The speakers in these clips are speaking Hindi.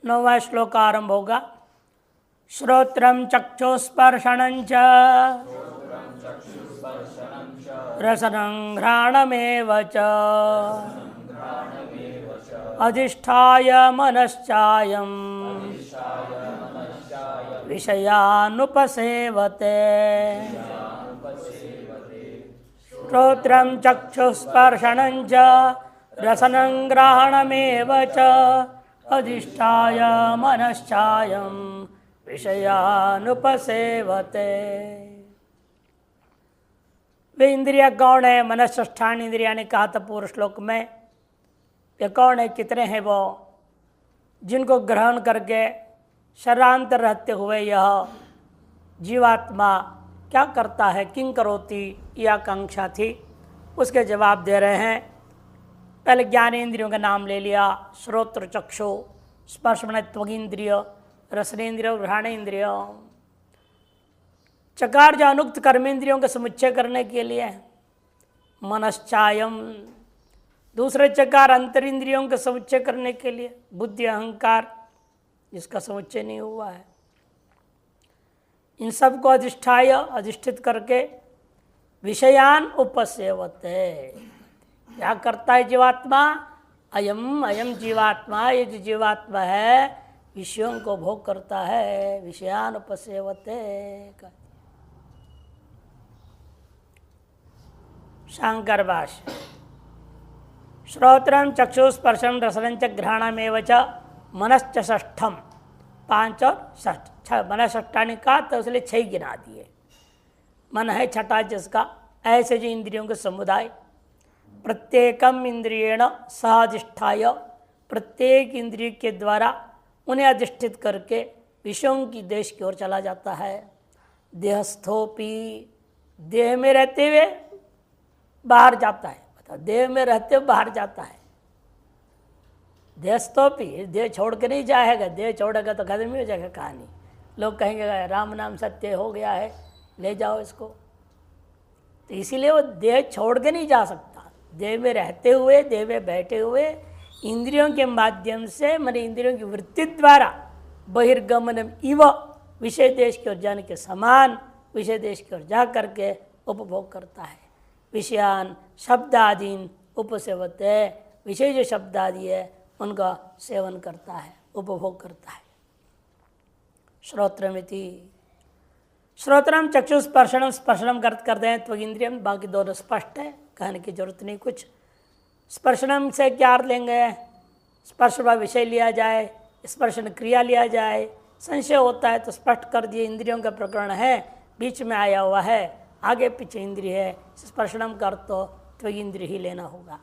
9वां श्लोक आरंभ होगा। श्रोत्रं चक्षुस्पर्शनं च रसनं घ्राणमेव च अधिष्ठाय मनश्चायं विषयानुपसेवते। श्रोत्रं चक्षुस्पर्शनं च रसनं घ्राणमेव च अधिष्ठाय मनश्चायं विषयानुपसेवते। वे इंद्रिया कौन है? मनष्ठान इंद्रिया ने कहा था पूर्व श्लोक में। वे कौन है, कितने हैं वो, जिनको ग्रहण करके शरीरांतर रहते हुए यह जीवात्मा क्या करता है, किं करोति, यह आकांक्षा थी, उसके जवाब दे रहे हैं। पहले ज्ञानेन्द्रियों का नाम ले लिया। श्रोत्र चक्षु स्पर्श मन त्वगिंद्रिय, रसनेन्द्रिय, घ्राणेन्द्रिय। चकार जो अनुक्त कर्मेंद्रियों का समुच्चय करने के लिए, मनश्चायम दूसरे चकार अंतरिंद्रियों का समुच्चय करने के लिए, बुद्धि अहंकार जिसका समुच्चय नहीं हुआ है, इन सब को अधिष्ठाय अधिष्ठित करके विषयान उपसेवते। क्या करता है जीवात्मा? अयम अयम जीवात्मा, ये जो जीवात्मा है विषयों को भोग करता है। विषयान उपसेवते। शांकर भाष्य। श्रोत्रं चक्षुस्पर्शं रसनं च घ्राणमेव च मनश्च षष्ठम। 5 और 6 मन षष्ठानी का तो इसलिए 6 गिना दिए। मन है छठा जिसका। ऐसे जो इंद्रियों के समुदाय प्रत्येकम इंद्रियेण सहअधिष्ठाय, प्रत्येक इंद्रिय के द्वारा उन्हें अधिष्ठित करके विषयों की देश की ओर चला जाता है। देहस्थोपी, देह में रहते हुए बाहर जाता है। बताओ, देह में रहते हुए बाहर जाता है। देहस्थोपी, देह छोड़ के नहीं जाएगा। देह छोड़ेगा तो खत्म ही हो जाएगा कहानी। लोग कहेंगे राम नाम सत्य हो गया है, ले जाओ इसको। तो इसीलिए वो देह छोड़ के नहीं जा सकता। देह में रहते हुए, देह में बैठे हुए इंद्रियों के माध्यम से, मन इंद्रियों की वृत्ति द्वारा बहिर्गमनम इव, विषय देश की ओर जाने के समान विषय देश की ओर जा करके उपभोग करता है। विषयान शब्दादीन उपसेवते, विषय जो शब्द आदि है उनका सेवन करता है, उपभोग करता है। श्रोत्रमिति, श्रोत्रम चक्षुस्पर्शनम, स्पर्शनम करते हैं त्वगिंद्रियम, बाकी दोनों स्पष्ट है, कहने की जरूरत नहीं कुछ। स्पर्शनम से क्या अर्थ लेंगे? स्पर्श का विषय लिया जाए, स्पर्शन क्रिया लिया जाए। संशय होता है तो स्पष्ट कर दिए, इंद्रियों का प्रकरण है, बीच में आया हुआ है, आगे पीछे इंद्रिय है, स्पर्शनम कर तो त्वगिंद्रिय ही लेना होगा।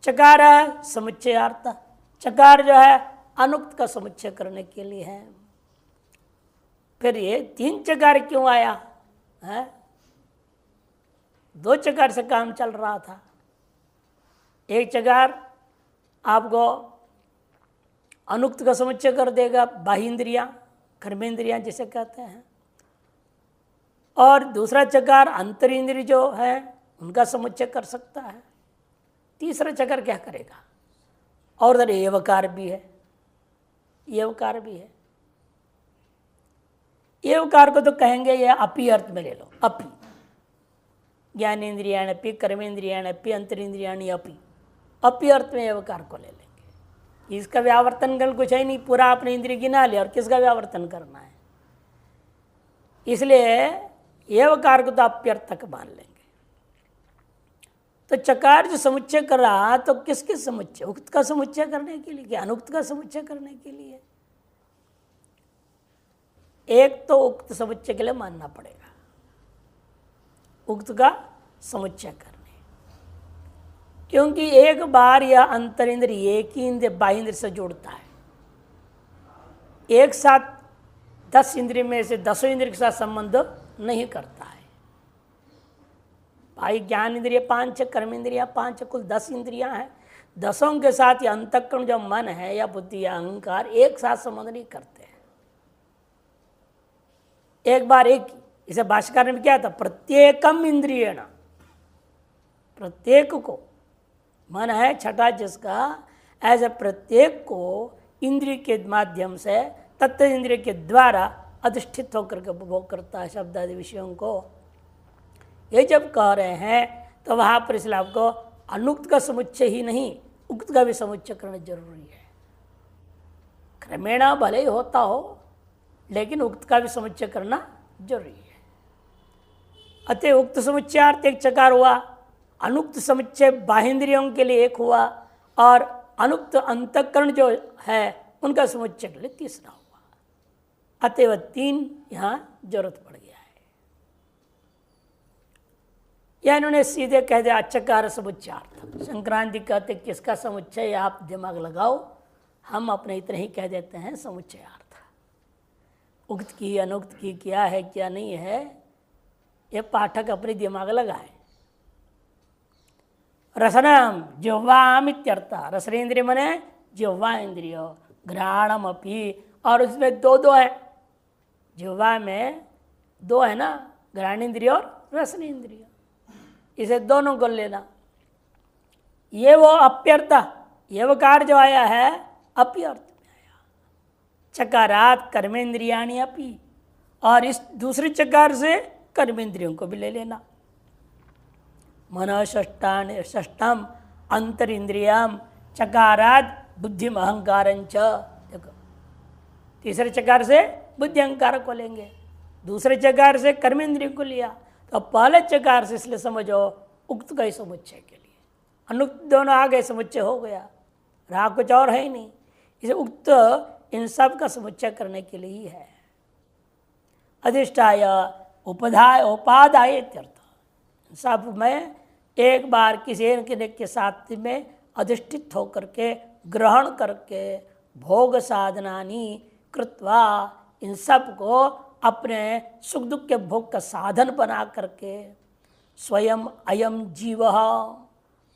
चकार है समुच्चयार्थ। चकार जो है अनुक्त का समुच्चय करने के लिए है। फिर ये 3 चकार क्यों आया है? 2 चकार से काम चल रहा था। एक चकार आपको अनुक्त का समुच्चय कर देगा, बाह्य इंद्रियां, कर्मेंद्रियां जिसे कहते हैं। और दूसरा चकार अंतर इंद्रिय जो है उनका समुच्चय कर सकता है। तीसरा चक्कर क्या करेगा? और उधर एवकार भी है, एवकार भी है। एवकार को तो कहेंगे ये अपी अर्थ में ले लो। अपी ज्ञानेन्द्रियाणपि कर्मेंद्रियाणपि अंतरिंद्रियाणि अपी, अपी अर्थ में एवकार को ले लेंगे। इसका व्यावर्तन कल कुछ है नहीं, पूरा अपने इंद्रिय गिना लिया और किसका व्यावर्तन करना है। इसलिए एवकार को तो अप्यर्थ तक मान लेंगे। तो चकार जो समुच्चय कर रहा तो किस किस समुच्चय? उक्त का समुच्चय करने के लिए कि अनुक्त का समुच्चय करने के लिए? एक तो उक्त समुच्चय के लिए मानना पड़ेगा, उक्त का समुच्चय करने। क्योंकि एक बार यह अंतर इंद्रिय एक ही इंद्रिय बाह्य इंद्रिय से जुड़ता है। एक साथ 10 इंद्रिय में से 10 इंद्रिय के साथ संबंध नहीं करता है। भाई ज्ञान इंद्रिय 5 है, कर्म इंद्रिया 5 है, कुल 10 इंद्रियां हैं। 10 के साथ ये अंतःकरण जो मन है या बुद्धि या अहंकार एक साथ संबंध नहीं करते हैं। एक बार एक, इसे भाष्यकार ने क्या था? प्रत्येकम इंद्रियण, प्रत्येक को, मन है छठा जिसका, ऐसे प्रत्येक को इंद्रिय के माध्यम से तत्त इंद्रिय के द्वारा अधिष्ठित होकर के उपभोग करता है शब्द आदि विषयों को। ये जब कह रहे हैं तो वहाँ पर इसलिए आपको अनुक्त का समुच्चय ही नहीं, उक्त का भी समुच्चय करना जरूरी है। क्रमेण भले ही होता हो, लेकिन उक्त का भी समुच्चय करना जरूरी है। अतः उक्त समुच्चयार्थ एक चकार हुआ, अनुक्त समुच्चय बाहेंद्रियों के लिए एक हुआ, और अनुक्त अंतःकरण जो है उनका समुच्चय के लिए तीसरा हुआ। अतएव 3 यहाँ जरूरत पड़ गया है। या इन्होंने सीधे कह दिया चकार समुच्चयार्थ। संक्रांति कहते किसका समुच्चय, आप दिमाग लगाओ, हम अपने इतने ही कह देते हैं समुच्चयार्थ। उक्त की अनुक्त की क्या है क्या नहीं है, ये पाठक अपनी दिमाग लगाए। रसनम जिह्वाम इत्यर्थ, रसनेन्द्रिय मने जिह्वा इंद्रिय, घ्राणम अपी, और उसमें दो है, जिह्वा में 2 है ना, घ्राणेन्द्रिय और रसनेन्द्रिय, इसे दोनों को लेना। ये वो अप्यर्थ, ये वो कार्य जो आया है अप्यर्थ में आया। चकारात कर्मेंद्रियाणि अपि, और इस दूसरे चकार से कर्मेंद्रियों को भी ले लेना। मन षष्ठम अंतर इंद्रियम चकारात बुद्धिम अहंकारंच। देखो, तीसरे चकार से बुद्धि अहंकार को लेंगे, दूसरे चकार से कर्मेंद्रिय को लिया, तो पहले चकार से इसलिए समझो उक्त का ही समुच्चय के लिए, अनुक्त दोनों आ गए, समुच्चय हो गया, रहा कुछ और है ही नहीं। इसे उक्त इन सब का समुच्चय करने के लिए ही है। अधिष्ठाय उपादाय इत्यर्थ, सब में एक बार किसी न के साथ में अधिष्ठित होकर के ग्रहण करके भोग साधनानी कृत्वा, इन सब को अपने सुख दुख के भोग का साधन बना करके स्वयं अयम जीव,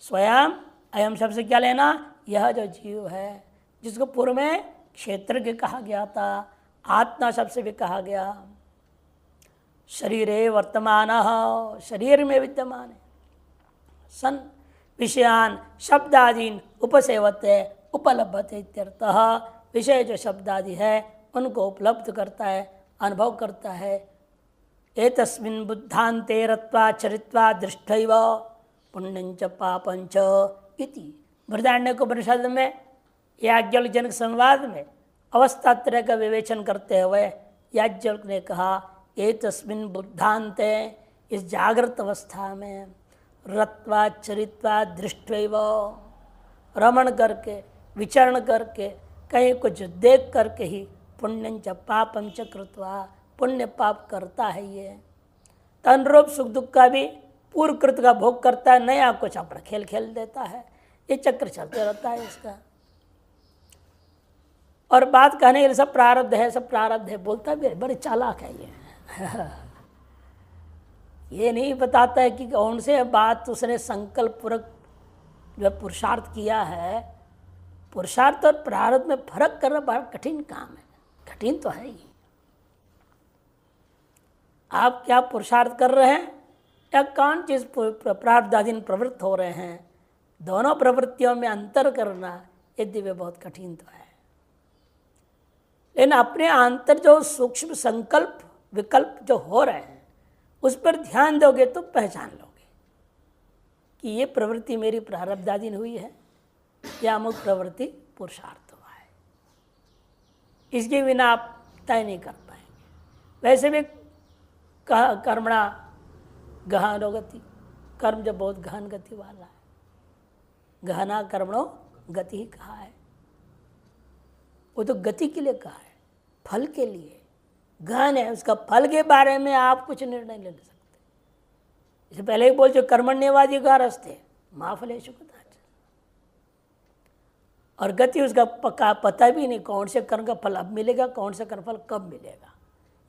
स्वयं अयम शब्द से क्या लेना, यह जो जीव है, जिसको पूर्व में क्षेत्रज्ञ कहा गया था, आत्मा शब्द से भी कहा गया। शरीरे वर्तमान, शरीर में विद्यमान है, सन विषयान शब्दादीन उपसेवते उपलब्धते इत्यर्थः, विषय जो शब्दादि है उनको उपलब्ध करता है, अनुभव करता है। एतस्मिन् बुद्धान्ते रत्वा चरित्वा दृष्टैव पुण्यंच पापंच इति। बृहदारण्यक उपनिषद में याज्ञवल्क्य संवाद में अवस्था त्रय का विवेचन करते हुए याज्ञवल्क्य ने कहा, एतस्मिन् बुद्धान्ते, इस जागृत अवस्था में, रत्वा चरित्वा दृष्टैव, रमण करके विचरण करके कहीं कुछ देख करके ही पुण्यंच पापंच कृत्वा, पुण्य पाप करता है ये, तनुरूप सुख दुख का भी पूर्व कृत का भोग करता है, नया कुछ अपना खेल खेल देता है, ये चक्र चलते रहता है इसका। और बात कहने के लिए सब प्रारब्ध है, सब प्रारब्ध है बोलता भी है, बड़े चालाक है ये। ये नहीं बताता है कि कौन से बात उसने संकल्प पूर्वक जो पुरुषार्थ किया है। पुरुषार्थ और प्रारब्ध में फर्क करना बड़ा कठिन काम है, कठिन तो है ही। आप क्या पुरुषार्थ कर रहे हैं या कौन चीज प्रारब्धाधीन प्रवृत्त हो रहे हैं, दोनों प्रवृत्तियों में अंतर करना ये दिव्य बहुत कठिन तो है। लेकिन अपने अंतर जो सूक्ष्म संकल्प विकल्प जो हो रहे हैं उस पर ध्यान दोगे तो पहचान लोगे कि ये प्रवृत्ति मेरी प्रारब्धाधीन हुई है या अमुक प्रवृत्ति पुरुषार्थ हुआ है। इसके बिना आप तय नहीं कर पाएंगे। वैसे भी कर्मणा गहनो गति, कर्म जब बहुत गहन गति वाला है, गहना कर्मणो गति ही कहा है, वो तो गति के लिए कहा है, फल के लिए गहन है, उसका फल के बारे में आप कुछ निर्णय ले सकते। इससे पहले ही बोल जो कर्मण्यवादी का रस्ते माँ फलेषु कदाचन, और गति उसका पता भी नहीं कौन से कर्म का फल अब मिलेगा, कौन से कर्म फल कब मिलेगा,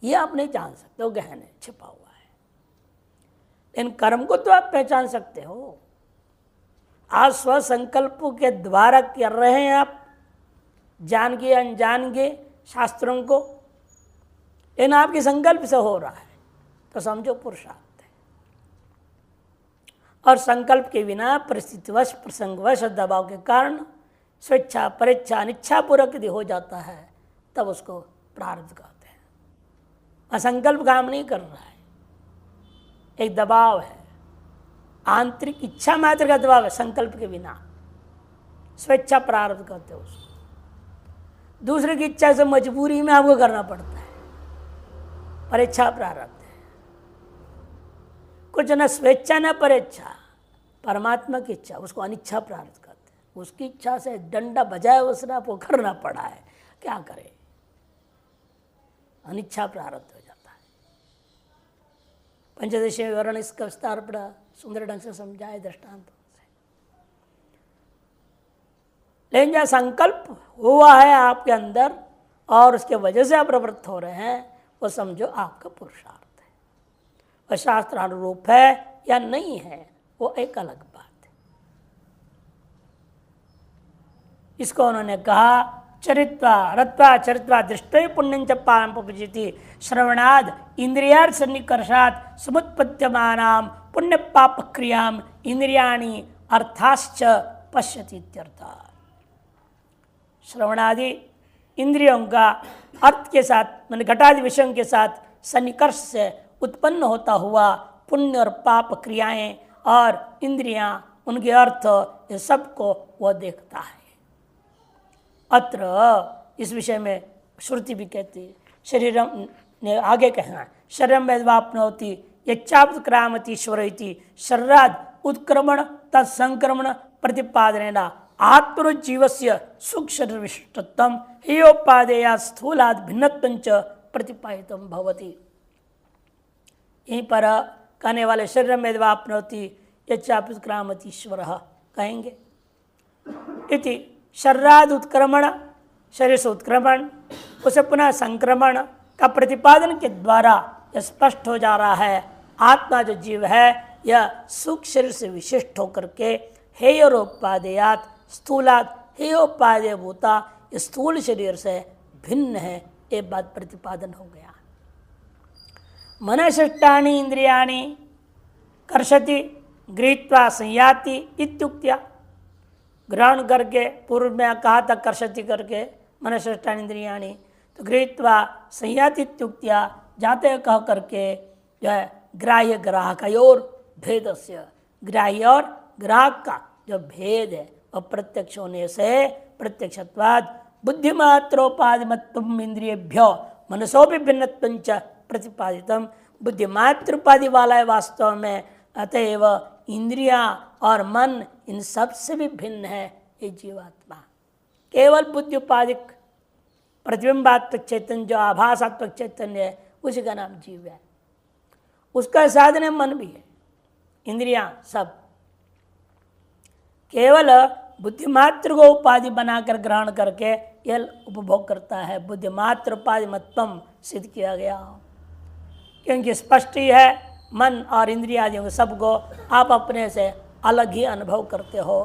ये आप नहीं जान सकते, वो गहन है, छिपा हुआ है। इन कर्म को तो आप पहचान सकते हो, आज स्वसंकल्प के द्वारा कर रहे हैं आप, जान के अनजान के शास्त्रों को, इन आपके संकल्प से हो रहा है तो समझो पुरुषार्थ है। और संकल्प के बिना परिस्थितिवश प्रसंगवश दबाव के कारण स्वेच्छा परेच्छा अनिच्छा पूर्वक यदि हो जाता है तब उसको प्रारब्ध कहते हैं। असंकल्प काम नहीं कर रहा है, एक दबाव है, आंतरिक इच्छा मात्र का दबाव है, संकल्प के बिना। स्वेच्छा प्रारब्ध कहते हैं उसको। दूसरे की इच्छा से मजबूरी में आपको करना पड़ता है, परेच्छा प्रारब्ध है। कुछ न स्वेच्छा न परेच्छा, परमात्मा की इच्छा, उसको अनिच्छा प्रारब्ध कहते हैं। उसकी इच्छा से डंडा बजाए उसने आपको करना पड़ा है, क्या करे, अनिच्छा प्रारब्ध हो जाता है। पंचदशी विवरण इसका विस्तार बड़ा सुंदर ढंग से समझाए दृष्टांतों से। लेकिन जहाँ संकल्प हुआ है आपके अंदर और उसके वजह से आप प्रवृत्त हो रहे हैं, वो समझो आपका पुरुषार्थ है। वह शास्त्रानुरूप है या नहीं है वो एक अलग बात है। इसको उन्होंने कहा चरित्वा रत्वा चरित्वा दृष्टि पुण्यं च पापमुपजीति श्रवणाद इंद्रियार्थ सन्निकर्षात् समुत्पद्यमानां पुण्य पाप क्रियाम इंद्रियाणि अर्थाश्च पश्यति इत्यर्थः। श्रवणादि इंद्रियों का अर्थ के साथ मान घटादि विषयों के साथ सन्निकर्ष से उत्पन्न होता हुआ पुण्य और पाप क्रियाएं और इंद्रियां, उनके अर्थ, ये सबको वह देखता है। अत्र इस विषय में श्रुति भी कहती है, शरीरम ने आगे कहना, शरीरम वेदवाप्नोति यच्चाप्तक्रामतीश्वर इति शरीराद उत्क्रमण तत्संक्रमण प्रतिपादनेन आत्मजीवस्य सुख शरीर विशिष्टत्वं हेयोपादेया स्थूलाद भिन्नत्वं च प्रतिपादितं भवति। यहीं पर कहने वाले शरीरम वेदवाप्नोति यच्चाप्तक्रामतीश्वर कहेंगे। इति शरीराद उत्क्रमण, शरीर से उत्क्रमण, उसे पुनः संक्रमण का प्रतिपादन के द्वारा यह स्पष्ट हो जा रहा है आत्मा जो जीव है यह सुख शरीर से विशिष्ट होकर के हेयोपादेयात स्थूलात हेयोपादेय भूता, इस स्थूल शरीर से भिन्न है, ये बात प्रतिपादन हो गया। मनशिष्टानि इंद्रियाणि कर्षति गृहीत्वा संयाति इत्युक्त्या, ग्रहण करके, पूर्व में कहा था कर्षति करके मनशिष्टानि इंद्रियाणि, तो गृहीत्वा संयाति इत्युक्त्या जाते कह करके जो है ग्राह्य ग्राहकयोर भेदस्य, ग्राह्य और ग्राहक का जो भेद है वह प्रत्यक्ष होने से प्रत्यक्षत्वाद बुद्धिमात्रोपाधिमत्वम इंद्रियेभ्यो मनसो भी भिन्नत्वं च प्रतिपादितम। बुद्धिमात्र उपाधि वाला है वास्तव में, अतएव इंद्रियां और मन इन सब से भी भिन्न है ये जीवात्मा। केवल बुद्धि उपाधिक प्रतिबिंबात्मक चैतन्य जो आभासात्मक चैतन्य है उसी का नाम जीव है। उसका साधन है मन भी है, इंद्रियां सब। केवल बुद्धिमात्र को उपाधि बनाकर ग्रहण करके यह उपभोग करता है। बुद्धिमात्र उपाधि मत्वम सिद्ध किया गया, क्योंकि स्पष्ट ही है मन और इंद्रियादियों को सबको आप अपने से अलग ही अनुभव करते हो।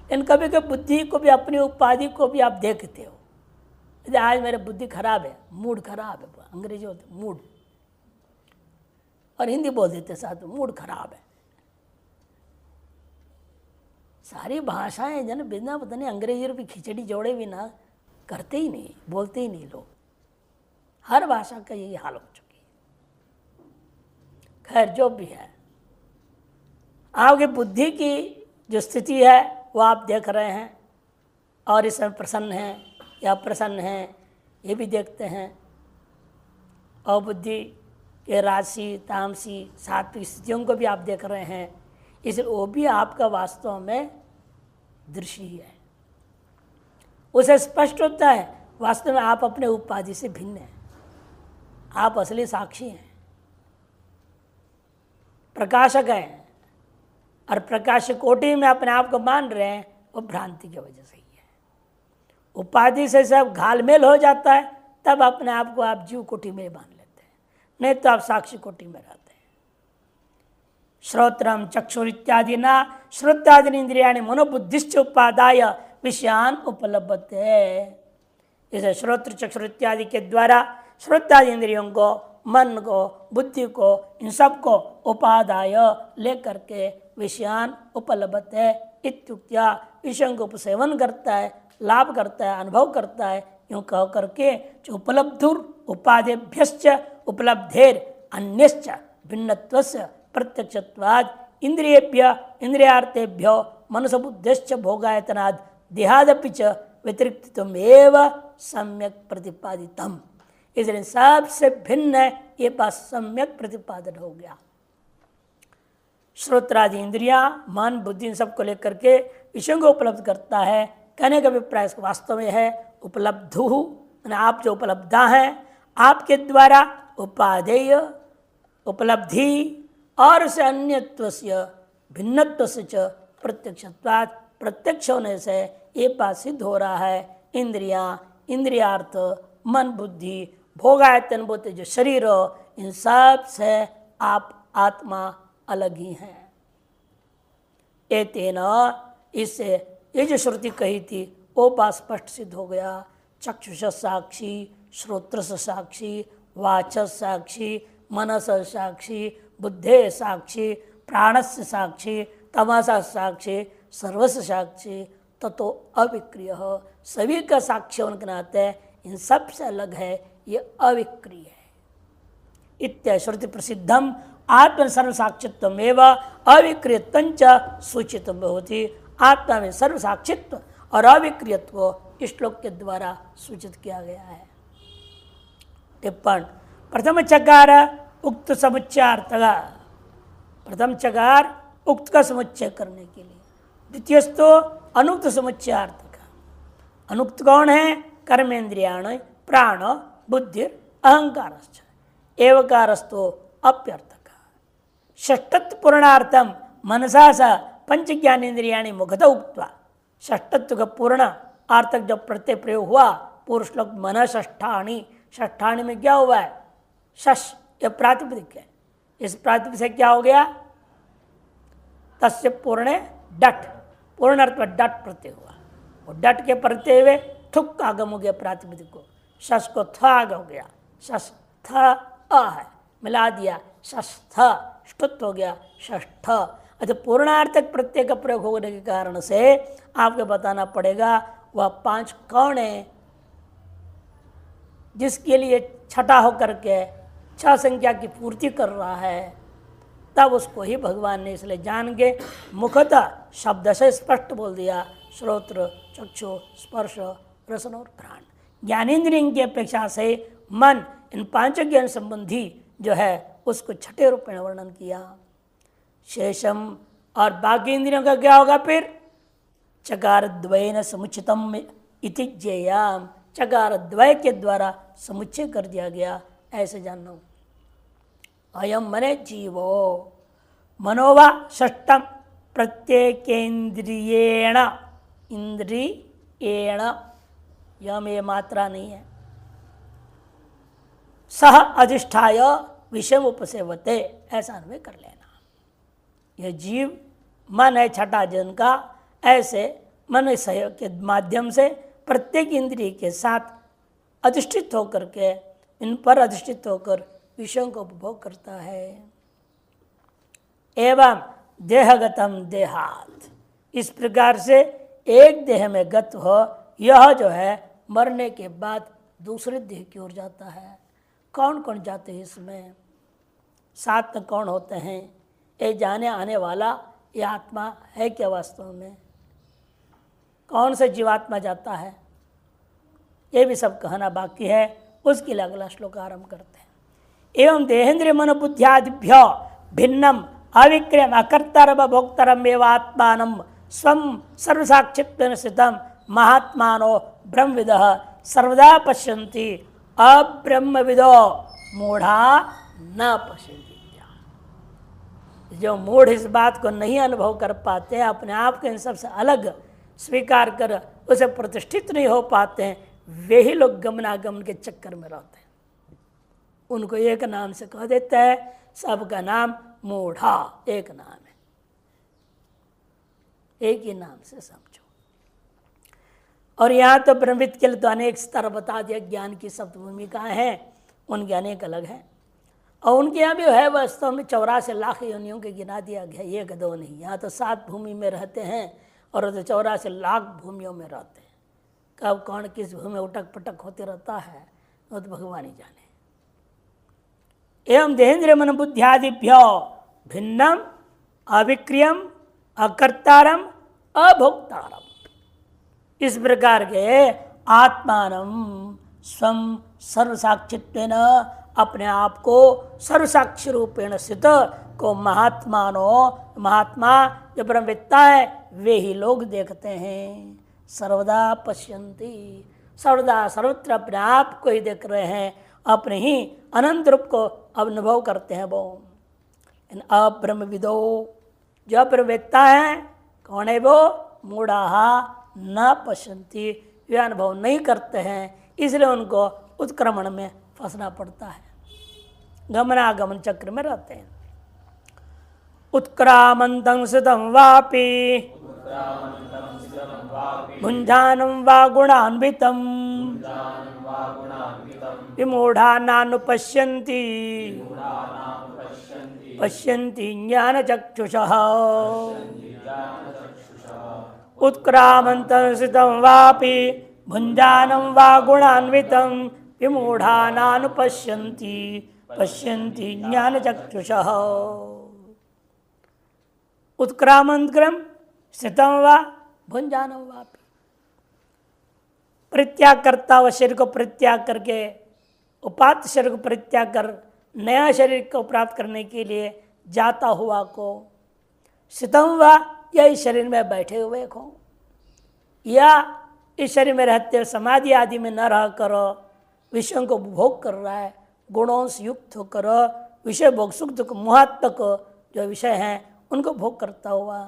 लेकिन कभी कभी बुद्धि को भी, अपनी उपाधि को भी आप देखते हो। यदि आज मेरे बुद्धि खराब है, मूड खराब है, अंग्रेजी होते मूड और हिंदी बोल देते साथ, मूड खराब है। सारी भाषाएं जन बिना पता नहीं अंग्रेजी रूपी खिचड़ी जोड़े भी ना करते ही नहीं, बोलते ही नहीं लोग। हर भाषा का यही हाल हो चुकी है। खैर जो भी है, आपकी बुद्धि की जो स्थिति है वो आप देख रहे हैं और इसमें प्रसन्न हैं या प्रसन्न हैं ये भी देखते हैं। और बुद्धि के राशि तामसी सात्विक स्थितियों को भी आप देख रहे हैं, इसलिए वो भी आपका वास्तव में दृश्य ही है। उसे स्पष्ट होता है वास्तव में आप अपने उपाधि से भिन्न हैं, आप असली साक्षी हैं, प्रकाशक हैं। और प्रकाश कोटि में अपने आप को मान रहे हैं, वो भ्रांति की वजह से ही है। उपाधि से सब घालमेल हो जाता है, तब अपने आप को आप जीव कोटि में मान लेते हैं, नहीं तो आप साक्षी कोटि में रहते हैं। श्रोत्रम चक्षुर इत्यादि ना श्रोत्रादि इंद्रियाणि मनोबुद्धिश्च उपादाय विषयान उपलब्धते। इसे श्रोत्र चक्षुर इत्यादि के द्वारा श्रोत्रादि इंद्रियों को, मन को, बुद्धि को, इन सब को उपादाय लेकर के विषयान उपलब्ध है इत्युक्त्या, विषयों को उपसेवन करता है, लाभ करता है, अनुभव करता है, यूँ कह करके जो उपलब्धुर उपादेभ्यश्च उपलब्धेर अन्यश्च भिन्नत्वस्य प्रत्यक्षत्वाद इंद्रियेभ्य इंद्रियार्थेभ्यो मनसबुद्धश्च भोगायतनाद देहादपि च व्यतिरिक्तमेव सम्यक प्रतिपादितम। इसलिए सबसे भिन्न है, ये बात सम्यक प्रतिपादन हो गया। श्रोत्रादि इंद्रियां, मन, बुद्धि इन सबको लेकर के विषयों को उपलब्ध करता है। कहने का अभिप्राय वास्तव में है उपलब्धु, आप जो उपलब्धा हैं, आपके द्वारा उपादेय उपलब्धि और से अन्यत्वस्य भिन्नत्वस्य च प्रत्यक्षत्वात्, प्रत्यक्ष होने से ये बात सिद्ध हो रहा है इंद्रियां, इंद्रियार्थ, मन, बुद्धि, भोगायतन बोलते जो शरीर, इन सब से आप आत्मा अलग ही हैं। एतेन, इससे ये जो श्रुति कही थी वो बात स्पष्ट सिद्ध हो गया। चक्षुष साक्षी, श्रोत्र साक्षी, वाच साक्षी, मनस साक्षी, बुद्धे साक्षी, प्राणस्य साक्षी, तमसा साक्षी, सर्वस्व साक्षी, ततो अविक्रिय, सभी का साक्ष्य होने के नाते इन सब से अलग है, ये अविक्रिय है। इत्य श्रुति प्रसिद्धम आत्म सर्वसाक्षित्व एवं अविक्रियत्वंच सूचितम होती। आत्मा में सर्वसाक्षित्व और अविक्रियत्व इस श्लोक के द्वारा सूचित किया गया है। टिप्पण प्रथम चकार उक्त समुच्चयार्थ, प्रथम चकार उक्त का समुच्चय करने के लिए, द्वितीयस्तो अनुक्त समुच्चयार्थ का। अनुक्त कौन है? कर्मेन्द्रियाण प्राण बुद्धि अहंकारश्च, एवकारस्तो अप्यर्थक। षष्ठत्व पूर्णार्थम मनसा स पंच ज्ञानेन्द्रियाणि मुखत उक्त्वा, षष्ठत्व का पूर्ण अर्थक जब प्रत्यय प्रयोग हुआ पूर्व श्लोक मन षष्ठाणी, षष्ठाणी में क्या हुआ है? शश, यह प्रातिपदिक है। इस प्रातिपदिक से क्या हो गया? तस्य पूर्ण डट, पूर्ण अर्थ में डट प्रत्यय हुआ, और डट के प्रत्यय हुए थुक आगम हो गया प्रातिपदिक को, शश को थ आगम हो गया, शश थ अ है, मिला दिया, शस्थ ष्टुत्व हो गया षष्ठ। अच्छा, पूर्णार्थक प्रत्यय का प्रयोग होने के कारण से आपको बताना पड़ेगा वह पांच कौन है, जिसके लिए छठा होकर के छह संख्या की पूर्ति कर रहा है, तब उसको ही भगवान ने इसलिए जान के मुखतः शब्द से स्पष्ट बोल दिया। श्रोत्र, चक्षु, स्पर्श, रसन और घ्राण, ज्ञानेन्द्रियों की अपेक्षा से मन, इन पांचों ज्ञान संबंधी जो है उसको छठे रूप में वर्णन किया। शेषम, और बाकी इंद्रियों का क्या होगा फिर? चकार द्वयेन समुचितम इति ज्ञेयम्, चकार द्वय के द्वारा समुच्चय कर दिया गया, ऐसे जानना। अयम मने जीवो, मनोवा षष्टम प्रत्येकेन्द्रियेण, इंद्रियेण, यम ये मात्रा नहीं है, सह अधिष्ठाय विषय उपसेवते, ऐसा अन्वय कर लेना। यह जीव मन है छठा जन का, ऐसे मन सहयोग के माध्यम से प्रत्येक इंद्रिय के साथ अधिष्ठित होकर के, इन पर अधिष्ठित होकर विषयों को उपभोग करता है। एवं देहगतम देहात, इस प्रकार से एक देह में गत हो, यह जो है मरने के बाद दूसरे देह की ओर जाता है। कौन कौन जाते हैं इसमें? साथ में कौन होते हैं? ये जाने आने वाला ये आत्मा है क्या वास्तव में? कौन से जीवात्मा जाता है? ये भी सब कहना बाकी है, उसके लिए अगला श्लोक आरंभ करते हैं। एवं देहेन्द्रिय मन बुद्ध्यादिभ्यो भिन्नम अविक्रियम अकर्तरम भोक्तरम एव आत्मानं स्वं सर्वसाक्षित्वेन स्थितं महात्मानो ब्रह्मविदः सर्वदा पश्यन्ति अब्रह्मविदो मूढ़ा न पश्यन्ति। जो मूढ़ इस बात को नहीं अनुभव कर पाते, अपने आप को इन सबसे अलग स्वीकार कर उसे प्रतिष्ठित नहीं हो पाते हैं, वे ही लोग गमनागमन के चक्कर में रहते हैं। उनको एक नाम से कह देते हैं, सबका नाम मूढ़ा एक नाम है, एक ही नाम से समझो। और यहाँ तो ब्रह्मविद के लिए तो अनेक स्तर बता दिया, ज्ञान की शब्द भूमिकाएं हैं, उनके अनेक अलग हैं। और उनके यहाँ भी है वास्तव में 84 लाख योनियों के गिना दिया गया, एक दो नहीं। यहाँ तो 7 भूमि में रहते हैं और तो 84 लाख भूमियों में रहते हैं। कब कौन किस भूमि में उटक पटक होते रहता है वो तो भगवान ही जाने। एवं देहेंद्रिय मन बुद्धियादिभ्यो भिन्नम अविक्रियम अकर्तारम अभोक्तारम, इस प्रकार के आत्मानम स्वम सर्वसाक्षित्वेन अपने आप को सर्वसाक्षी रूपेण स्थित को महात्मा जो ब्रह्मवेत्ता है वे ही लोग देखते हैं। सर्वदा पश्यन्ति, सर्वदा सर्वत्र अपने आप को ही देख रहे हैं, अपने ही अनंत रूप को अनुभव करते हैं। वो अब्रह्मविदो जो अब्रह्मवेत्ता है कौन है वो? मूढ़ाहा न पश्यन्ति, वे अनुभव नहीं करते हैं, इसलिए उनको उत्क्रमण में फंसना पड़ता है, गमनागमन चक्र में रहते हैं। उत्क्रामन्तं स्थितं वापि भुञ्जानं वा गुणान्वितं विमूढ़ा नानुपश्यन्ति पश्यन्ति ज्ञानचक्षुषः। उत्क्रामन्तं स्थितं वापि भुञ्जानं वा गुणान्वितं विमूढ़ा नानुपश्यन्ति पश्यन्ति ज्ञानचक्षुषः। उत्क्रामंतक्रम स्थितं वा भुञ्जानं वापि, परित्याग करता हुआ शरीर को परित्याग करके उपात्त शरीर को परित्याग कर नया शरीर को प्राप्त करने के लिए जाता हुआ को स्थितं वा, या इस शरीर में बैठे हुए को, या इस शरीर में रहते हुए समाधि आदि में न रह कर विषयों को भोग कर रहा है, गुणों से युक्त होकर विषय भोग सुख मोहात्मक जो विषय हैं उनको भोग करता हुआ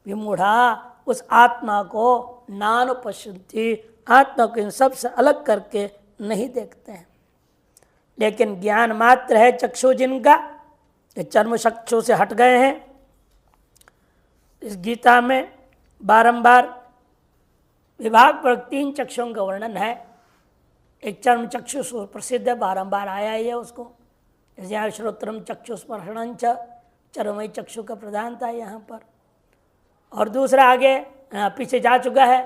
विमूढ़ा उस आत्मा को नानुपश्यन्ति, आत्मा को इन सबसे अलग करके नहीं देखते हैं। लेकिन ज्ञान मात्र है चक्षु जिनका, ये चर्म चक्षु से हट गए हैं। इस गीता में बारंबार विभाग पर 3 चक्षुओं का वर्णन है। एक चर्म चक्षु प्रसिद्ध है, बारंबार आया ही है उसको, यहाँ श्रोत्रम चक्षु स्पर्शनंच, चरमय चक्षु का प्रधानता है यहाँ पर। और दूसरा आगे पीछे जा चुका है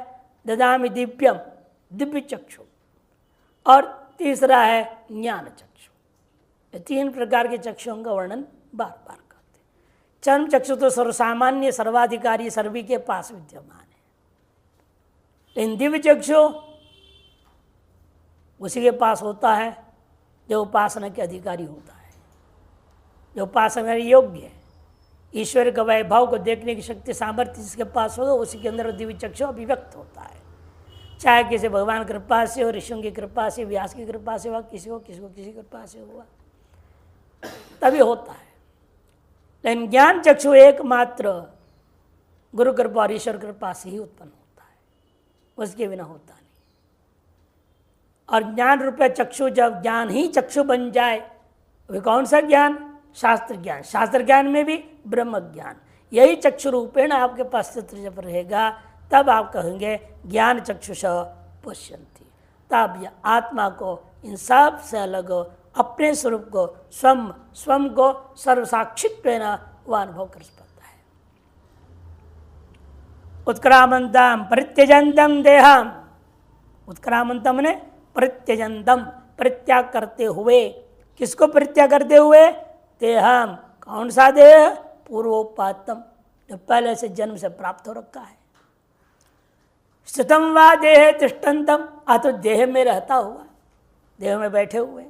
ददामि दिव्यम, दिव्य चक्षु, और तीसरा है ज्ञान चक्षु। ये 3 प्रकार के चक्षुओं का वर्णन बार बार करते हैं। चर्म चक्षु तो सर्वसामान्य सर्वाधिकारी सभी के पास विद्यमान है, लेकिन दिव्य चक्षु उसी के पास होता है जो उपासना के अधिकारी होता है, जो उपासना योग्य है। ईश्वर के वैभव को देखने की शक्ति सामर्थ्य जिसके पास होगा उसी के अंदर दिव्य चक्षु अभिव्यक्त होता है। चाहे किसी भगवान की कृपा से हो, ऋषियों की कृपा से, व्यास की कृपा से हुआ, किसी को किसी कृपा से हुआ, तभी होता है। लेकिन ज्ञान चक्षु एकमात्र गुरु कृपा और ईश्वर कृपा से ही उत्पन्न होता है, उसके बिना होता नहीं। और ज्ञान रूपये चक्षु जब ज्ञान ही चक्षु बन जाए, वे कौन सा ज्ञान? शास्त्र ज्ञान। शास्त्र ज्ञान में भी ब्रह्म ज्ञान, यही चक्षु रूपेण आपके पास जब रहेगा तब आप कहेंगे ज्ञान चक्षुष पश्यन्ति। तब यह आत्मा को इन सब से अलग अपने स्वरूप को स्वम को सर्वसाक्षित्वेन वह अनुभव कर पाता है। उत्क्रामंतम परित्यजंतम देहम, उत्क्रामंतम ने परित्यजंतम, परित्याग करते हुए, किसको परित्याग करते हुए? देहम, कौन सा देह? पूर्वोपातम, जो पहले से जन्म से प्राप्त हो रखा है। स्थितम वा देह तिष्ठन्तम, तो देह में रहता हुआ, देह में बैठे हुए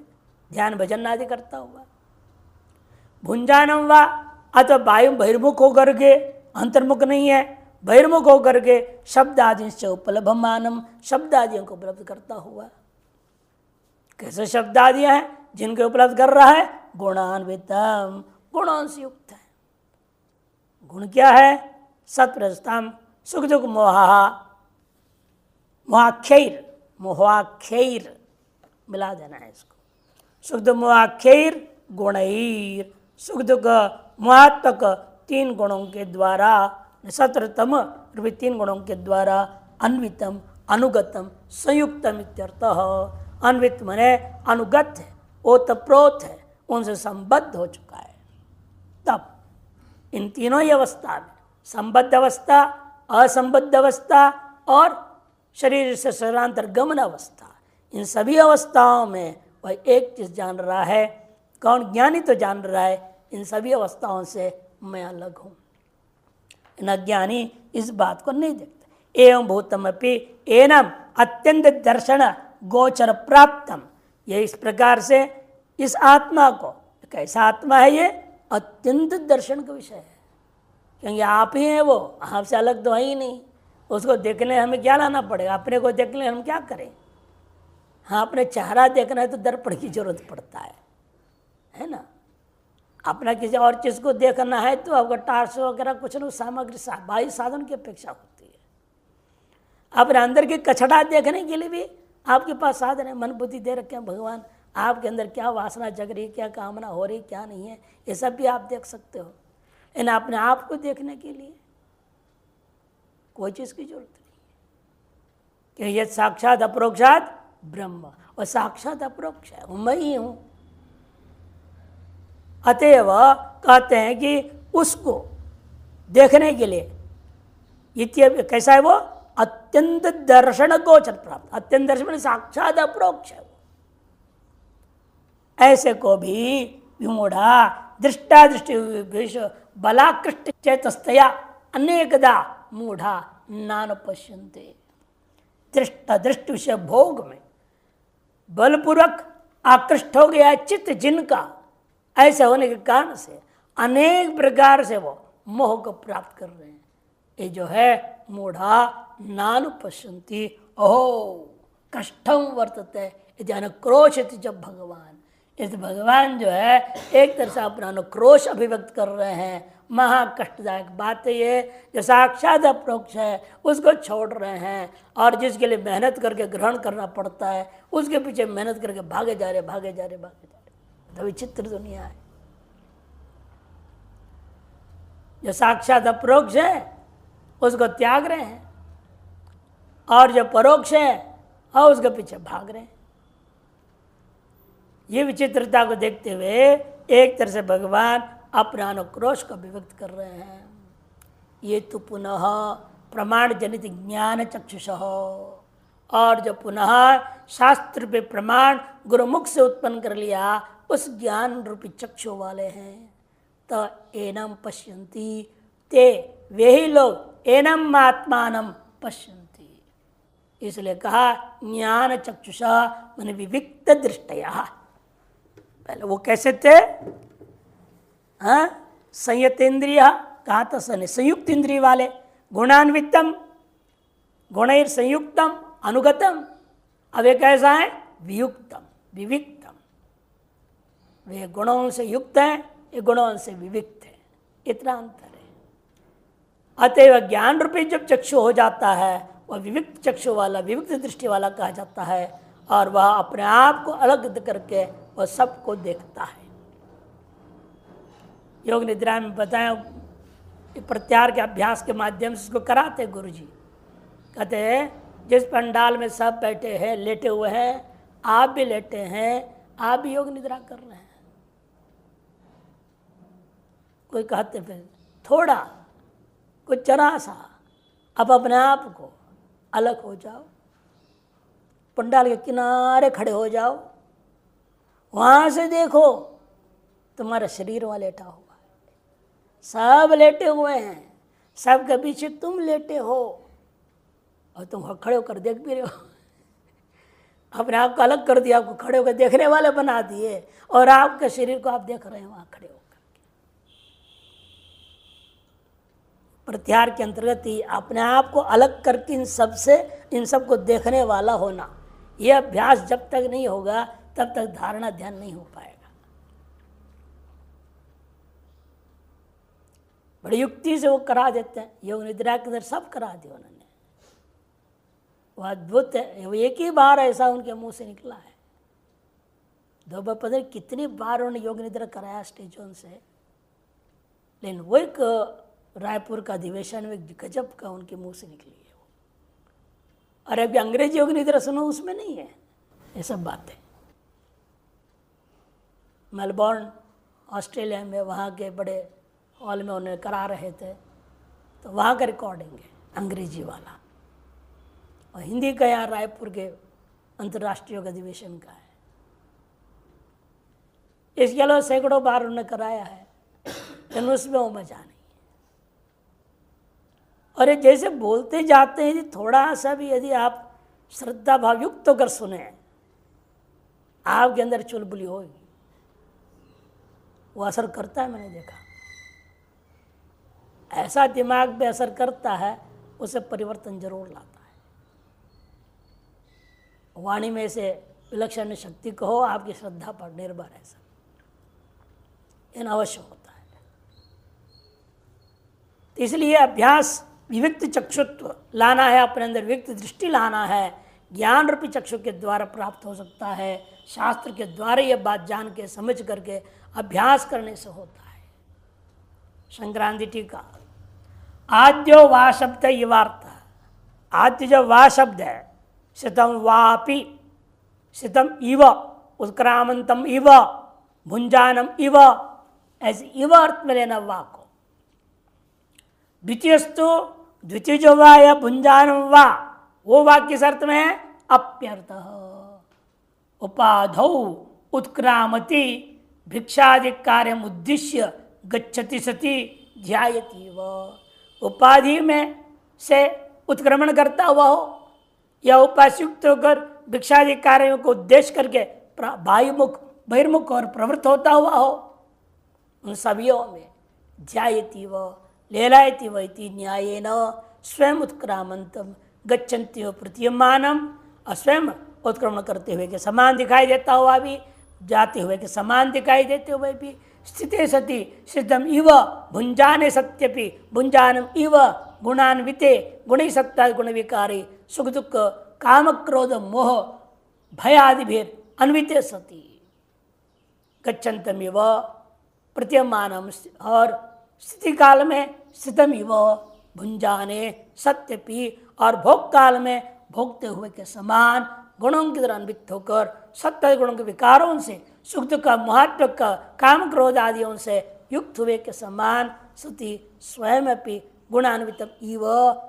ध्यान भजन आदि करता हुआ। भुंजानम वा, तो वायु बहिर्मुख होकर के, अंतर्मुख नहीं है, बहिर्मुख होकर के शब्द आदि से उपलब्धमानम, शब्द आदियों को उपलब्ध करता हुआ। कैसे शब्द आदियां हैं जिनके उपलब्ध कर रहा है? गुणान्वितम, गुणों से युक्त है। गुण क्या है? सत्प्रस्थम सुख दुख मोहा, मोहाख्यर, मोहाख्यर मिला देना है इसको। सुख दुख मोहाख्यर गुणैर, सुख दुख मोहात्मक 3 गुणों के द्वारा, सत्रतम 3 गुणों के द्वारा अन्वितम, अनुगतम, संयुक्तम इत्यर्थः। अन्वित मने अनुगत है, ओतप्रोत है, उनसे संबद्ध हो चुका है। तब इन तीनों ही अवस्था में, संबद्ध अवस्था, असंबद्ध अवस्था और शरीर से शरीरांतर गमन अवस्था, इन सभी अवस्थाओं में वह एक चीज जान रहा है। कौन? ज्ञानी तो जान रहा है इन सभी अवस्थाओं से मैं अलग हूं। न ज्ञानी इस बात को नहीं देखता। एवं भूतमपि एनम अत्यंत दर्शन गोचर प्राप्तम, ये इस प्रकार से इस आत्मा को, कैसा आत्मा है ये? अत्यंत दर्शन का विषय है, क्योंकि आप ही हैं वो, आपसे अलग तो है ही नहीं। उसको देखने हमें क्या लाना पड़ेगा? अपने को देखने हम क्या करें? हाँ, अपने चेहरा देखना है तो दर्पण की जरूरत पड़ता है ना। अपना किसी और चीज़ को देखना है तो आपका टार्च वगैरह कुछ न सामग्री बाह्य साधन की अपेक्षा होती है। अपने अंदर की कचड़ा देखने के लिए भी आपके पास साधन है, मन बुद्धि दे रखे हैं भगवान। आपके अंदर क्या वासना जग रही है, क्या कामना हो रही, क्या नहीं है, ये सब भी आप देख सकते हो। इन अपने आप को देखने के लिए कोई चीज़ की जरूरत नहीं है कि ये साक्षात अपरोक्षात ब्रह्म, और साक्षात अपरोक्ष है, मैं ही हूं। अतएव कहते हैं कि उसको देखने के लिए कैसा है वो? अत्यंत दर्शन गोचर प्राप्त। अत्यंत दर्शन साक्षात अपरोक्ष है वो। ऐसे को भी विमूढ़ा दृष्टा दृष्टि बलाकृष्ट चेतस्तया अनेकदा मूढ़ा नान पश्यन्ते। दृष्टा दृष्टि विषय भोग में बलपूर्वक आकृष्ट हो गया चित्त जिनका, ऐसा होने के कारण से अनेक प्रकार से वो मोह को प्राप्त कर रहे हैं। ये जो है मूढ़ा नानु पश्यन्ति ओहो कष्टम वर्तते यदि अनुक्रोशित। जब भगवान, इस भगवान जो है एक तरह से अपना अनुक्रोश अभिव्यक्त कर रहे हैं। महा कष्टदायक बात है ये, जो साक्षात अपरोक्ष है उसको छोड़ रहे हैं, और जिसके लिए मेहनत करके ग्रहण करना पड़ता है उसके पीछे मेहनत करके भागे जा रहे भागे जा रहे भागे जा रहे। तो विचित्र दुनिया है। जो साक्षात अपरोक्ष है उसको त्याग रहे हैं, और जो परोक्ष है और उसके पीछे भाग रहे हैं। ये विचित्रता को देखते हुए एक तरह से भगवान अपना अनुक्रोश को अभिव्यक्त कर रहे हैं। ये तो पुनः प्रमाण जनित ज्ञान चक्षुष, और जो पुनः शास्त्र पे प्रमाण गुरुमुख से उत्पन्न कर लिया उस ज्ञान रूपी चक्षु वाले हैं। तो एनम पश्यन्ति, ते वे ही लोग एनम आत्मानम पश्यन्ति। इसलिए कहा ज्ञान चक्षुषा मन विविक्त दृष्टया। पहले वो कैसे थे? संयत इंद्रिय कहा था, संयुक्त इंद्रिय वाले, गुणान्वितम गुणैर संयुक्तम अनुगतम। अब एक कैसा है? वियुक्तम विविक्तम। वे गुणों से युक्त हैं, ये गुणों से विविक्त है, इतना अंतर है। अतएव ज्ञान रूपी जब चक्षु हो जाता है वह विविक्त चक्षु वाला, विविक्त दृष्टि वाला कहा जाता है, और वह अपने आप को अलग करके वह सबको देखता है। योग निद्रा में बताया, प्रत्याहार के अभ्यास के माध्यम से इसको कराते गुरु जी। कहते हैं जिस पंडाल में सब बैठे हैं, लेटे हुए हैं, आप भी लेटे हैं, आप भी योग निद्रा कर रहे हैं। कोई कहते फिर थोड़ा कुछ जरा सा अब अपने आप को अलग हो जाओ, पंडाल के किनारे खड़े हो जाओ, वहां से देखो तुम्हारा शरीर वहां लेटा हुआ है, सब लेटे हुए हैं, सबके पीछे तुम लेटे हो, और तुम खड़े होकर देख भी रहे हो। अपने आप को अलग कर दिया, आपको खड़े होकर देखने वाले बना दिए, और आपके शरीर को आप देख रहे हैं वहां खड़े होकर। प्रत्याहार के अंतर्गत ही अपने आप को अलग करके इन सब को देखने वाला होना, यह अभ्यास जब तक नहीं होगा तब तक धारणा ध्यान नहीं हो पाएगा। बड़ी युक्ति से वो करा देते हैं, योग निद्रा के अंदर सब करा दिया उन्होंने। वो अद्भुत है, वो एक ही बार ऐसा उनके मुंह से निकला है। दो बार पता नहीं कितनी बार उन्होंने योग निद्रा कराया स्टेजों से, लेकिन वो एक रायपुर का अधिवेशन में गजब का उनके मुंह से निकली है वो। और अभी अंग्रेजी योग निद्रा सुनो, उसमें नहीं है ये सब बातें। मेलबोर्न ऑस्ट्रेलिया में वहाँ के बड़े हॉल में उन्हें करा रहे थे, तो वहाँ का रिकॉर्डिंग है अंग्रेजी वाला। और हिंदी का यहाँ रायपुर के अंतर्राष्ट्रीय योग अधिवेशन का है। इसके अलावा सैकड़ों बार उन्होंने कराया है, लेकिन उसमें वो मजा नहीं। और ये जैसे बोलते जाते हैं, थोड़ा सा भी यदि आप श्रद्धा भाव युक्त होकर सुने, आपके अंदर चुलबुली होगी, वो असर करता है। मैंने देखा ऐसा दिमाग पे असर करता है, उसे परिवर्तन जरूर लाता है। वाणी में से विलक्षण शक्ति कहो, आपकी श्रद्धा पर निर्भर है सब, इन अवश्य होता है। तो इसलिए अभ्यास विविक्त चक्षुत्व लाना है, अपने अंदर विविक्त दृष्टि लाना है। ज्ञान रूपी चक्षु के द्वारा प्राप्त हो सकता है, शास्त्र के द्वारा यह बात जान के समझ करके अभ्यास करने से होता है। संक्रांति टीका, आद्यो वा शब्द युवार्थ, आद्य जो वा शब्द है, सितम वापि, सितम इव, उत्क्रामंतम इव, भुंजानम इव, ऐसे इव अर्थ में लेना वा को। द्वितीयस्तु, द्वितीय जो वा या भुंजानम वा, वो वाक्य किस अर्थ में है? अप्यर्थ। उपाधौ उत्क्रामति भिक्षादि कार्य उद्देश्य गच्छति सति ध्यायति व, उपाधि में से उत्क्रमण करता हुआ हो या उपासयुक्त होकर भिक्षादि कार्यों को उद्देश्य करके बहिर्मुख और प्रवृत्त होता हुआ हो, उन सभियों में ध्यायति व लेलायति व इति न्यायेन स्वयं उत्क्रामंतम गच्छन्ति व प्रतीयमानम, और स्वयं उत्क्रमण करते हुए के समान दिखाई देता हुआ भी, जाते हुए के समान दिखाई देते हुए भी, स्थिते सति सिद्धम इव भुंजाने सत्यपि भुंजानम इव गुणान्विते गुणी सत्ता गुण विकारी सुख दुख काम क्रोध मोह भयादिभिर अन्विते सति गच्छन्तम इव प्रतीयमानम, और स्थिति काल में स्थितम इव भुंजाने सत्यपि, और भोग काल में भोगते हुए के समान गुणों की तरह अन्वित होकर सत्य गुणों के विकारों से सुख दुख का महत्व का काम क्रोध आदियों से युक्त हुए के समान सती स्वयं अपनी गुणान्वित इव,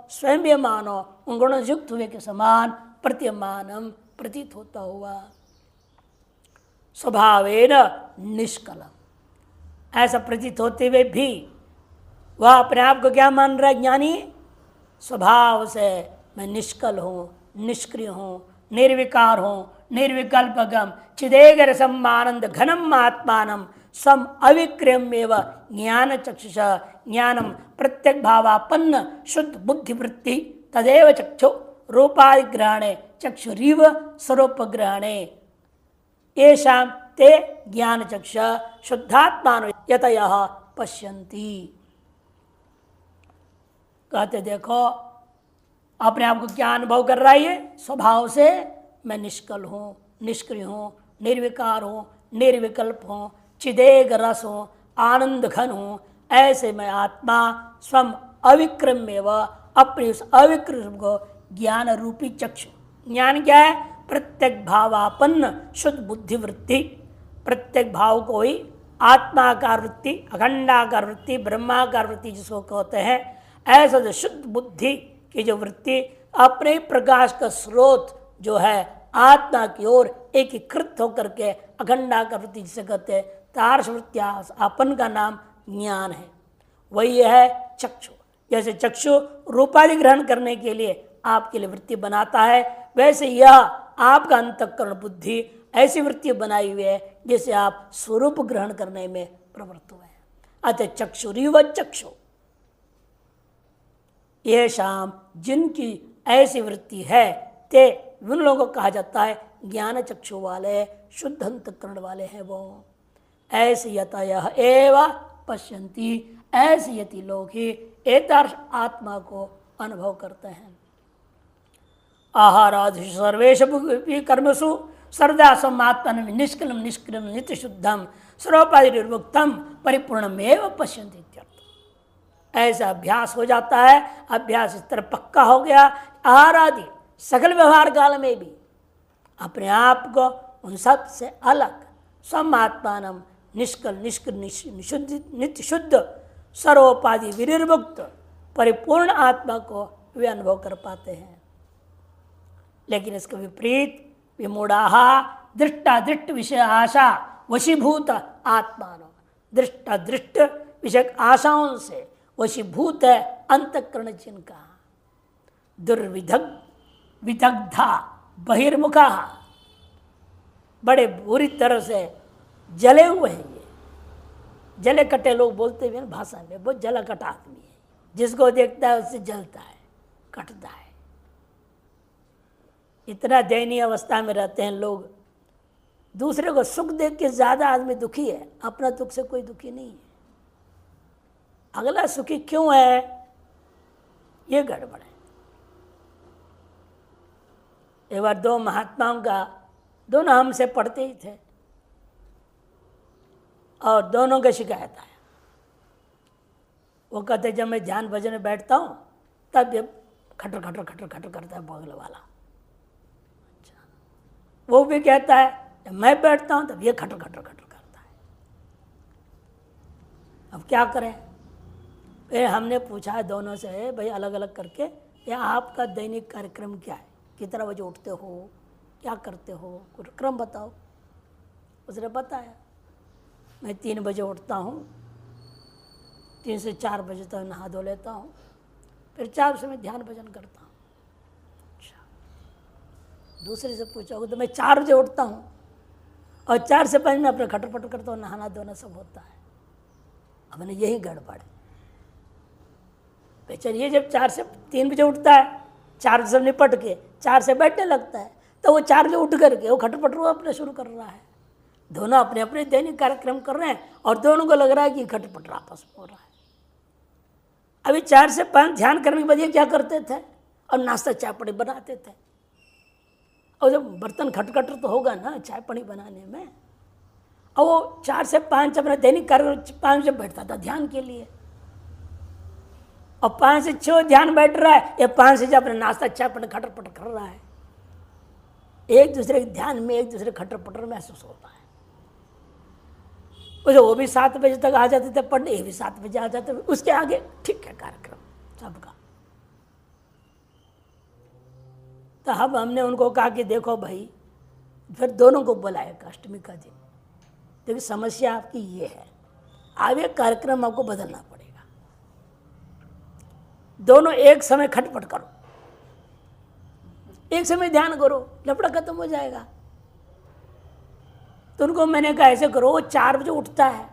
स्वयं भी मानो उन गुणों से युक्त हुए के समान प्रतीयमानम प्रतीत होता हुआ, स्वभावेन निष्कलम, ऐसा प्रतीत होते हुए भी वह अपने आप को क्या मान रहा है? ज्ञानी स्वभाव से मैं निष्कल हूँ, निष्क्रिय हूँ, निर्विकार हूँ, निर्विकल्पगम चिदेगर सम्मानंद घनम आत्मानम सम अविक्रियमेव ज्ञान चक्षुष ज्ञानम प्रत्यक भावापन्न शुद्ध बुद्धिवृत्ति तदेव चक्षु रूपादि ग्रहणे चक्षुरीव स्वरूप ग्रहणे येषां ते ज्ञान चक्षु शुद्धात्मान यतयः पश्यन्ति। कहते देखो अपने आप को क्या अनुभव कर रहा है? ये स्वभाव से मैं निष्कल हूँ, निष्क्रिय हूँ, निर्विकार हूँ, निर्विकल्प हूँ, चिदेग रस हूँ, आनंद घन हूँ, ऐसे मैं आत्मा स्वयं अविक्रम में व अपने उस अविक्रम को ज्ञान रूपी चक्षु, ज्ञान क्या है? प्रत्येक भावापन्न शुद्ध बुद्धिवृत्ति, प्रत्येक भाव को ही आत्माकार वृत्ति, अखंडाकार वृत्ति, ब्रह्माकार वृत्ति जिसको कहते हैं, ऐसा जो शुद्ध बुद्धि की जो वृत्ति अपने प्रकाश का स्रोत जो है आत्मा की ओर एकीकृत होकर के अखंडाकार वृत्ति जिसे कहते हैं तार्श वृत्यापन का नाम ज्ञान है, वही है चक्षु। जैसे चक्षु रूपादि ग्रहण करने के लिए आपके लिए वृत्ति बनाता है, वैसे यह आपका अंतःकरण बुद्धि ऐसी वृत्ति बनाई हुई है जिसे आप स्वरूप ग्रहण करने में प्रवृत्त हुए हैं। अतः चक्षुरीव चक्षु, ये शाम जिनकी ऐसी वृत्ति है ते उन लोगों को कहा जाता है ज्ञान चक्षु वाले, शुद्ध अंतःकरण वाले हैं वो। ऐसे यतयः एव पश्यन्ति, ऐसे यति लोग ही एतादृश आत्मा को अनुभव करते हैं। आहारादिषु सर्वेषु कर्मसु सर्वदा समात्मन निष्कलम निष्क्रियम नित्य शुद्धम सर्वोपाधिर्मुक्तम परिपूर्णमेव पश्यन्ति इत्यर्थ। ऐसा अभ्यास हो जाता है, अभ्यास इस तरह पक्का हो गया, आहार आदि सकल व्यवहार काल में भी अपने आप को उन सब से अलग समात्मान निष्कल निष्क्रिय नित्य शुद्ध सर्वोपाधि विनिर्मुक्त परिपूर्ण आत्मा को वे अनुभव कर पाते हैं। लेकिन इसके विपरीत विमूढ़ाहा दृष्टादृष्ट विषय आशा वशीभूत आत्मानो, दृष्टादृष्ट विषय आशाओं से वशीभूत है अंतःकरण जिनका, विदग्धा बहिर्मुखा, बड़े बुरी तरह से जले हुए हैं ये। जले कटे लोग बोलते हुए भाषा में, बहुत जला कटा आदमी है, जिसको देखता है उससे जलता है, कटता है। इतना दयनीय अवस्था में रहते हैं लोग, दूसरे को सुख देख के ज्यादा आदमी दुखी है, अपना दुख से कोई दुखी नहीं है। अगला सुखी क्यों है, ये गड़बड़ है। एक बार दो महात्माओं का, दोनों हमसे पढ़ते ही थे और दोनों का शिकायत आया। वो कहते जब मैं ध्यान भजन में बैठता हूँ तब ये खटर खटर खटर खटर करता है बगल वाला। अच्छा, वो भी कहता है जब मैं बैठता हूँ तब ये खटर खटर खटर करता है। अब क्या करें? फिर हमने पूछा दोनों से, भाई अलग अलग करके, ये आपका दैनिक कार्यक्रम क्या है, कितना बजे उठते हो, क्या करते हो, कुछ क्रम बताओ। उसने बताया, मैं 3 बजे उठता हूँ, 3 से 4 बजे तक नहा धो लेता हूँ, फिर 4 से मैं ध्यान भजन करता हूँ। अच्छा, दूसरे से पूछोगे तो मैं 4 बजे उठता हूँ और 4 से 5 में अपने खटर पटर करता हूँ, नहाना धोना सब होता है। अब मैंने यही गड़बड़ है। चलिए जब 4 से 3 बजे उठता है, 4 से निपट के 4 से बैठने लगता है, तो वो 4 बजे उठ करके वो खटर पटर अपना शुरू कर रहा है। दोनों अपने अपने दैनिक कार्यक्रम कर रहे हैं और दोनों को लग रहा है कि खटर पटर आपस में हो रहा है। अभी 4 से 5 ध्यान करने के बाद ये क्या करते थे, और नाश्ता चाय पानी बनाते थे। और जब बर्तन खटखटर तो होगा ना चाय पानी बनाने में, और वो 4 से 5 अपना दैनिक कार्यक्रम 5 से बैठता था ध्यान के लिए, और 5 से 6 ध्यान बैठ रहा है, या 5 से अपना नाश्ता चाय पानी खटर पटर कर रहा है। एक दूसरे के ध्यान में एक दूसरे खटर पटर महसूस होता है। वो भी 7 बजे तक आ जाते थे पढ़ने, ये भी 7 बजे आ जाते थे, उसके आगे ठीक है कार्यक्रम सबका। तो अब हमने उनको कहा कि देखो भाई, फिर दोनों को बुलाया अष्टमी का दिन, देखिए समस्या आपकी ये है, अब ये कार्यक्रम आपको बदलना पड़ेगा। दोनों एक समय खटपट करो, एक समय ध्यान करो, लफड़ा खत्म हो जाएगा। तो उनको मैंने कहा ऐसे करो, वो 4 बजे उठता है,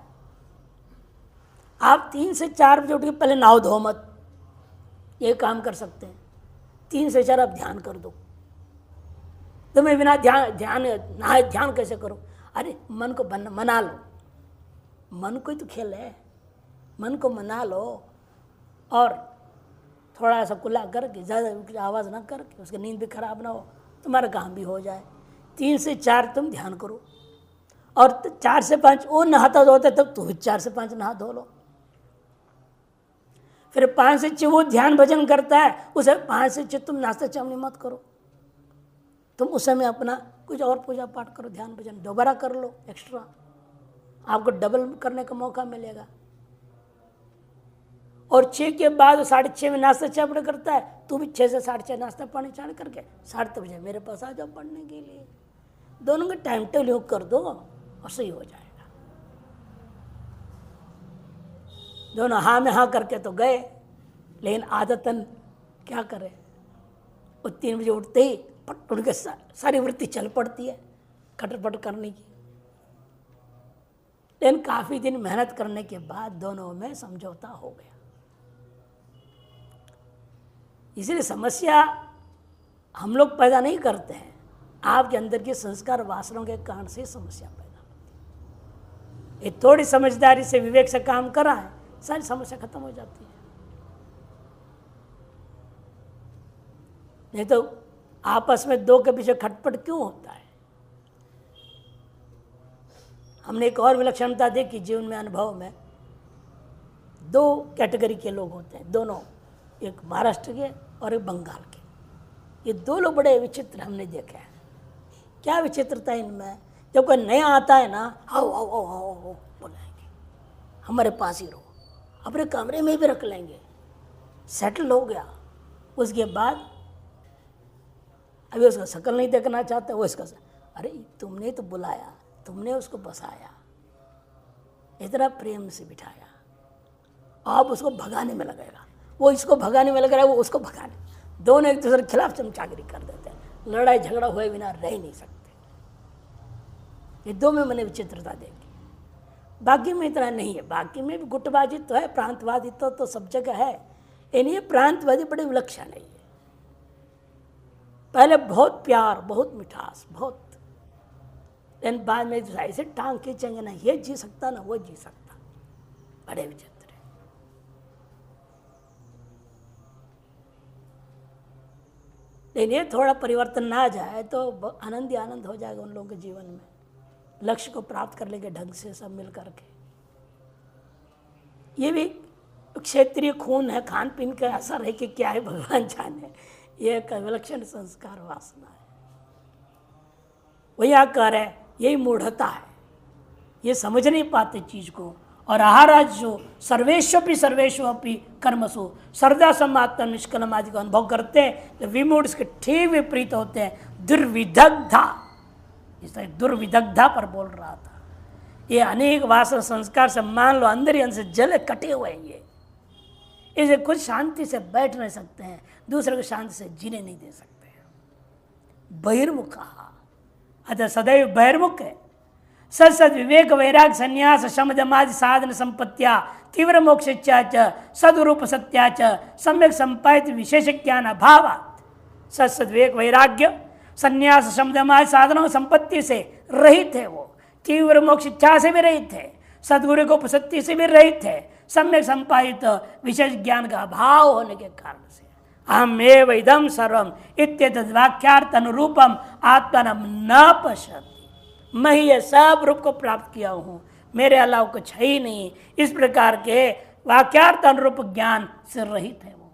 आप 3 से 4 बजे उठ के पहले नहाओ धो मत, ये काम कर सकते हैं। 3 से 4 आप ध्यान कर दो। तो मैं बिना ध्यान कैसे करो? अरे मन को मना लो, मन को ही तो खेल है, मन को मना लो और थोड़ा सा कुल्ला करके, ज़्यादा आवाज़ ना करके, उसकी नींद भी खराब ना हो, तुम्हारा काम भी हो जाए। 3 से 4 तुम ध्यान करो, और 4 से 5 वो नहाता धोता तब तो 4 से 5 नहा धो लो। फिर 5 से 6 वो ध्यान भजन करता है, उसे 5 से 6 तुम नाश्ता चावनी मत करो, तुम उस समय अपना कुछ और पूजा पाठ करो, ध्यान भजन दोबारा कर लो एक्स्ट्रा, आपको डबल करने का मौका मिलेगा। और 6 के बाद 6:30 में नाश्ता चावड़ा करता है, तू भी 6 से 6:30 नाश्ता पानी चाड़ करके 7:30 बजे मेरे पास आ जाओ पढ़ने के लिए। दोनों के टाइम टेबल कर दो और सही हो जाएगा। दोनों हाँ में हाँ करके तो गए, लेकिन आदतन क्या करें, वो 3 बजे उठते ही पट उनके सारी वृत्ति चल पड़ती है खटपट करने की। लेकिन काफ़ी दिन मेहनत करने के बाद दोनों में समझौता हो गया। इसलिए समस्या हम लोग पैदा नहीं करते हैं, आपके अंदर के संस्कार वासनाओं के कारण से समस्या पैदा होती है। ये थोड़ी समझदारी से विवेक से काम करा है, सारी समस्या खत्म हो जाती है। नहीं तो आपस में दो के पीछे खटपट क्यों होता है? हमने एक और विलक्षणता देखी जीवन में, अनुभव में। 2 कैटेगरी के लोग होते हैं, दोनों, एक महाराष्ट्र के और एक बंगाल के। ये 2 लोग बड़े विचित्र हमने देखे हैं। क्या विचित्रता है इनमें? जब कोई नया आता है ना, आओ आओ आओ आओ आओ बोलेंगे, हमारे पास ही रहो, अपने कमरे में भी रख लेंगे, सेटल हो गया। उसके बाद अभी उसका शकल नहीं देखना चाहते, वो इसका अरे तुमने तो बुलाया, तुमने उसको बसाया, इतना प्रेम से बिठाया, आप उसको भगाने में लगेगा, वो इसको भगाने में लग रहा है, वो उसको भगाने, दोनों एक दूसरे के खिलाफ चमचागिरी कर देते हैं, लड़ाई झगड़ा हुए बिना रह ही नहीं सकते। ये दो में मैंने विचित्रता देखी। बाकी में इतना नहीं है, बाकी में भी गुटबाजी तो है, प्रांतवादी तो सब जगह है, इन्हें प्रांतवादी बड़े विलक्षण है। पहले बहुत प्यार, बहुत मिठास, बहुत, लेकिन बाद में ऐसे टांग खींचेंगे ना, ये जी सकता ना वो जी सकता, बड़े विचित्र है। लेकिन ये थोड़ा परिवर्तन ना आ जाए तो आनंद ही आनंद हो जाएगा उन लोगों के जीवन में, लक्ष्य को प्राप्त कर लेंगे ढंग से सब मिल करके। ये भी क्षेत्रीय खून है, खान पीन का असर है कि क्या है भगवान जाने, ये एक विलक्षण संस्कार वासना है। वही आकर है, यही मूढ़ता है, ये समझ नहीं पाते चीज को। और आहाराजो सर्वेश्वपि कर्मसु सर्दा समात्म निष्कलम आदि का अनुभव करते हैं, तो विमूढ़ इसके ठीक विपरीत होते हैं, दुर्विदग्धा, इसलिए दुर्विदग्धा पर बोल रहा था। ये अनेक वासना संस्कार से मान लो अंदर ही अंदर से जले कटे हुए हैं, ये इसे कुछ शांति से बैठ नहीं सकते हैं, दूसरे को शांति से जीने नहीं दे सकते हैं। बहिर्मुख अतः सदैव बहिर्मुख है। सद विवेक वैराग संन्यास शम दमादि साधन संपत्तिया तीव्र मोक्षित्या च सदरूप सत्या च सम्यक संपादित विशेष ज्ञान अभावात्। सद विवेक वैराग्य संन्यास शम दमादि साधनों संपत्ति से रहित है, वो तीव्र मोक्ष इच्छा से भी रहित है, सदगुरु को उपसत्ति से भी रहित है, सम्यक संपादित विशेष ज्ञान का अभाव होने के कारण से अहमेव इदम सर्वम इत्येतद् वाक्यार्थ अनुरूपम आत्मनम न पश्यति, मैं ही ये सब रूप को प्राप्त किया हूँ, मेरे अलावा कुछ है ही नहीं। इस प्रकार के वाक्यार्थ अनुरूप ज्ञान से रहित है वो।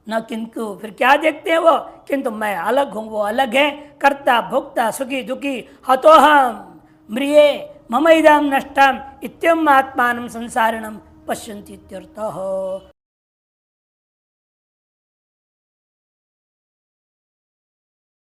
न किंतु फिर क्या देखते हैं वो, किंतु मैं अलग हूँ, वो अलग है, कर्ता भोक्ता सुखी दुखी हतोहम म्रिये मम इदम नष्टम इत्यम आत्मानं संसारिणम पश्यन्ति इत्यर्थः।